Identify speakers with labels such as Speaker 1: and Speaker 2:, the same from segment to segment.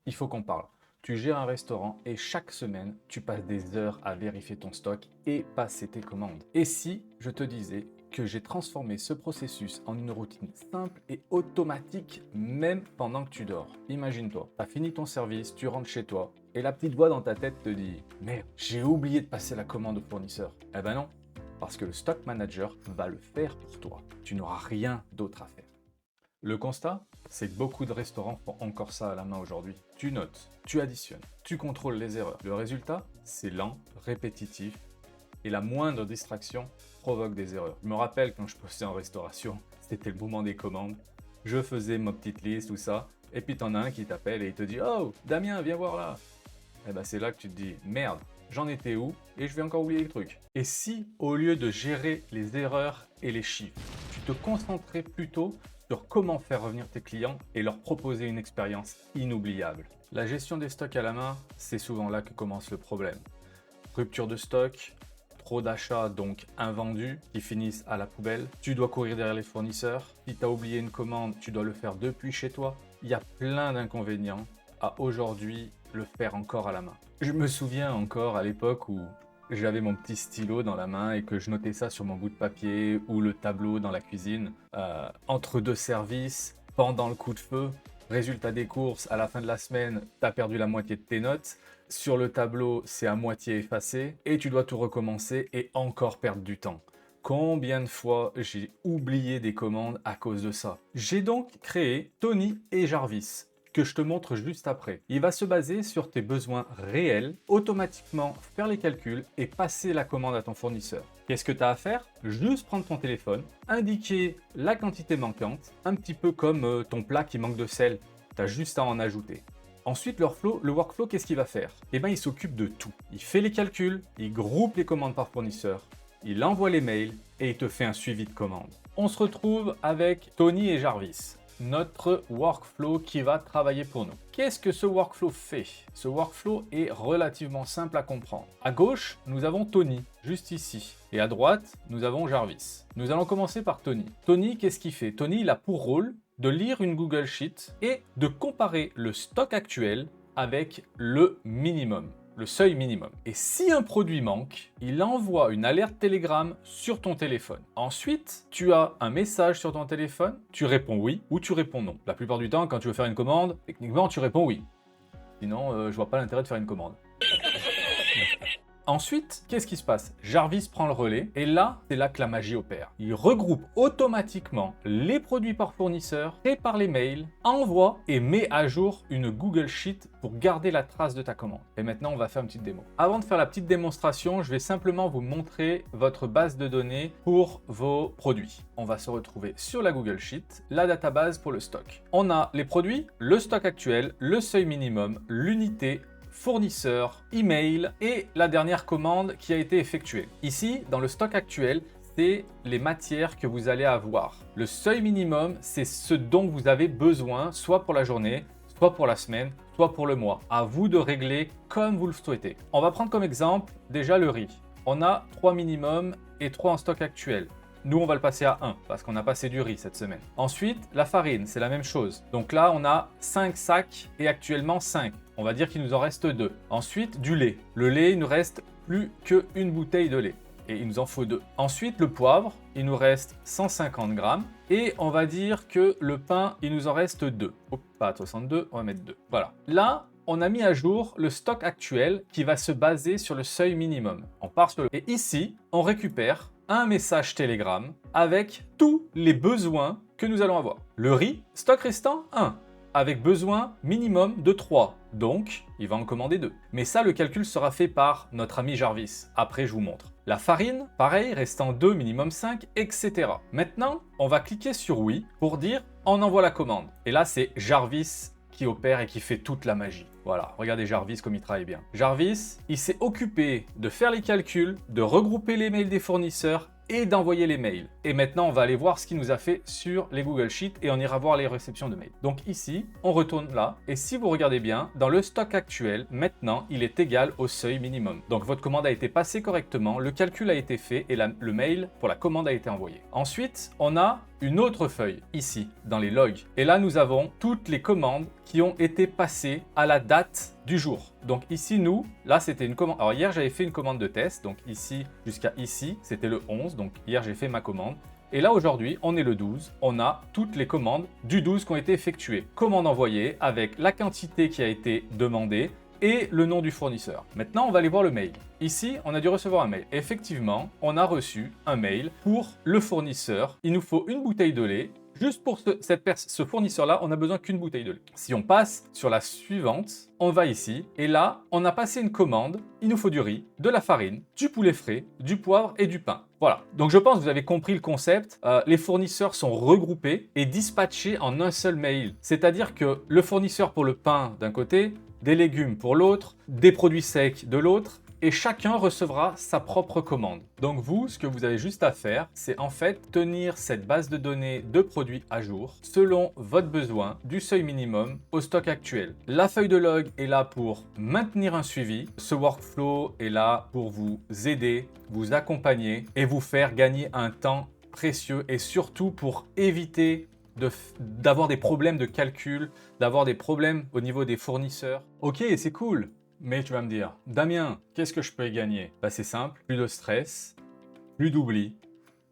Speaker 1: il faut qu'on parle. Tu gères un restaurant et chaque semaine, tu passes des heures à vérifier ton stock et passer tes commandes. Et si je te disais que j'ai transformé ce processus en une routine simple et automatique même pendant que tu dors? Imagine-toi, tu as fini ton service, tu rentres chez toi et la petite voix dans ta tête te dit « Merde, j'ai oublié de passer la commande au fournisseur. » Eh ben non, parce que le stock manager va le faire pour toi. Tu n'auras rien d'autre à faire. Le constat, c'est que beaucoup de restaurants font encore ça à la main aujourd'hui. Tu notes, tu additionnes, tu contrôles les erreurs. Le résultat, c'est lent, répétitif et la moindre distraction provoque des erreurs. Je me rappelle quand je postais en restauration, c'était le moment des commandes. Je faisais ma petite liste, tout ça, et puis t'en as un qui t'appelle et il te dit « Oh, Damien, viens voir là !» Eh ben c'est là que tu te dis « Merde, j'en étais où et je vais encore oublier le truc. » Et si, au lieu de gérer les erreurs et les chiffres, tu te concentrais plutôt sur comment faire revenir tes clients et leur proposer une expérience inoubliable. La gestion des stocks à la main, c'est souvent là que commence le problème. Rupture de stock, trop d'achats donc invendus qui finissent à la poubelle. Tu dois courir derrière les fournisseurs. Si tu as oublié une commande, tu dois le faire depuis chez toi. Il y a plein d'inconvénients à aujourd'hui le faire encore à la main. Je me souviens encore à l'époque où j'avais mon petit stylo dans la main et que je notais ça sur mon bout de papier ou le tableau dans la cuisine. Entre deux services, pendant le coup de feu, résultat des courses, à la fin de la semaine, tu as perdu la moitié de tes notes. Sur le tableau, c'est à moitié effacé et tu dois tout recommencer et encore perdre du temps. Combien de fois j'ai oublié des commandes à cause de ça? J'ai donc créé Tony et Jarvis, que je te montre juste après. Il va se baser sur tes besoins réels, automatiquement faire les calculs et passer la commande à ton fournisseur. Qu'est-ce que tu as à faire? Juste prendre ton téléphone, indiquer la quantité manquante, un petit peu comme ton plat qui manque de sel. Tu as juste à en ajouter. Ensuite, le workflow, qu'est-ce qu'il va faire? Eh bien, il s'occupe de tout. Il fait les calculs, il groupe les commandes par fournisseur, il envoie les mails et il te fait un suivi de commande. On se retrouve avec Tony et Jarvis, notre workflow qui va travailler pour nous. Qu'est-ce que ce workflow fait? Ce workflow est relativement simple à comprendre. À gauche, nous avons Tony, juste ici. Et à droite, nous avons Jarvis. Nous allons commencer par Tony. Tony, qu'est-ce qu'il fait? Tony, il a pour rôle de lire une Google Sheet et de comparer le stock actuel avec le minimum, le seuil minimum. Et si un produit manque, il envoie une alerte Telegram sur ton téléphone. Ensuite, tu as un message sur ton téléphone, tu réponds oui ou tu réponds non. La plupart du temps, quand tu veux faire une commande, techniquement, tu réponds oui. Sinon, je vois pas l'intérêt de faire une commande. Ensuite, qu'est-ce qui se passe? Jarvis prend le relais et là, c'est là que la magie opère. Il regroupe automatiquement les produits par fournisseur, prépare les mails, envoie et met à jour une Google Sheet pour garder la trace de ta commande. Et maintenant, on va faire une petite démo. Avant de faire la petite démonstration, je vais simplement vous montrer votre base de données pour vos produits. On va se retrouver sur la Google Sheet, la database pour le stock. On a les produits, le stock actuel, le seuil minimum, l'unité, fournisseur, email et la dernière commande qui a été effectuée. Ici, dans le stock actuel, c'est les matières que vous allez avoir. Le seuil minimum, c'est ce dont vous avez besoin, soit pour la journée, soit pour la semaine, soit pour le mois. À vous de régler comme vous le souhaitez. On va prendre comme exemple déjà le riz. On a 3 minimums et 3 en stock actuel. Nous, on va le passer à 1 parce qu'on a passé du riz cette semaine. Ensuite, la farine, c'est la même chose. Donc là, on a 5 sacs et actuellement 5. On va dire qu'il nous en reste 2. Ensuite, du lait. Le lait, il nous reste plus qu'une bouteille de lait. Et il nous en faut 2. Ensuite, le poivre, il nous reste 150 grammes. Et on va dire que le pain, il nous en reste 2. Oh, pas 62, on va mettre 2. Voilà. Là, on a mis à jour le stock actuel qui va se baser sur le seuil minimum. On part sur le... Et ici, on récupère un message Telegram avec tous les besoins que nous allons avoir. Le riz, stock restant 1, avec besoin minimum de 3. Donc, il va en commander 2. Mais ça, le calcul sera fait par notre ami Jarvis. Après, je vous montre. La farine, pareil, restant 2, minimum 5, etc. Maintenant, on va cliquer sur oui pour dire on envoie la commande. Et là, c'est Jarvis qui opère et qui fait toute la magie. Voilà, regardez Jarvis comme il travaille bien. Jarvis, il s'est occupé de faire les calculs, de regrouper les mails des fournisseurs et d'envoyer les mails. Et maintenant, on va aller voir ce qu'il nous a fait sur les Google Sheets et on ira voir les réceptions de mails. Donc ici, on retourne là et si vous regardez bien, dans le stock actuel, maintenant, il est égal au seuil minimum. Donc votre commande a été passée correctement, le calcul a été fait et le mail pour la commande a été envoyé. Ensuite, on a une autre feuille ici, dans les logs. Et là, nous avons toutes les commandes qui ont été passées à la date du jour. Donc ici, là, c'était une commande. Alors hier, j'avais fait une commande de test. Donc ici, jusqu'à ici, c'était le 11. Donc hier, j'ai fait ma commande. Et là, aujourd'hui, on est le 12. On a toutes les commandes du 12 qui ont été effectuées. Commande envoyée avec la quantité qui a été demandée et le nom du fournisseur. Maintenant, on va aller voir le mail. Ici, on a dû recevoir un mail. Effectivement, on a reçu un mail pour le fournisseur. Il nous faut une bouteille de lait. Juste pour ce fournisseur-là, on n'a besoin qu'une bouteille de lait. Si on passe sur la suivante, on va ici. Et là, on a passé une commande. Il nous faut du riz, de la farine, du poulet frais, du poivre et du pain. Voilà. Donc, je pense que vous avez compris le concept. Les fournisseurs sont regroupés et dispatchés en un seul mail. C'est-à-dire que le fournisseur pour le pain d'un côté, des légumes pour l'autre, des produits secs de l'autre, et chacun recevra sa propre commande. Donc vous, ce que vous avez juste à faire, c'est en fait tenir cette base de données de produits à jour selon votre besoin du seuil minimum au stock actuel. La feuille de log est là pour maintenir un suivi. Ce workflow est là pour vous aider, vous accompagner et vous faire gagner un temps précieux et surtout pour éviter d'avoir des problèmes de calcul, d'avoir des problèmes au niveau des fournisseurs. Ok, c'est cool, mais tu vas me dire, Damien, qu'est-ce que je peux y gagner? Bah, c'est simple, plus de stress, plus d'oubli,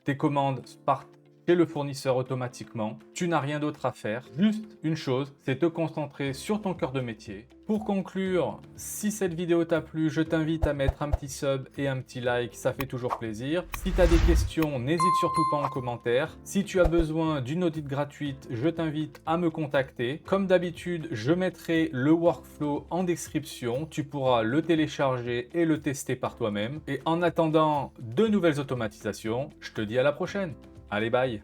Speaker 1: tes commandes partent chez le fournisseur automatiquement, tu n'as rien d'autre à faire. Juste une chose, c'est te concentrer sur ton cœur de métier. Pour conclure, si cette vidéo t'a plu, je t'invite à mettre un petit sub et un petit like, ça fait toujours plaisir. Si tu as des questions, n'hésite surtout pas en commentaire. Si tu as besoin d'une audit gratuite, je t'invite à me contacter. Comme d'habitude, je mettrai le workflow en description. Tu pourras le télécharger et le tester par toi-même. Et en attendant de nouvelles automatisations, je te dis à la prochaine. Allez, bye!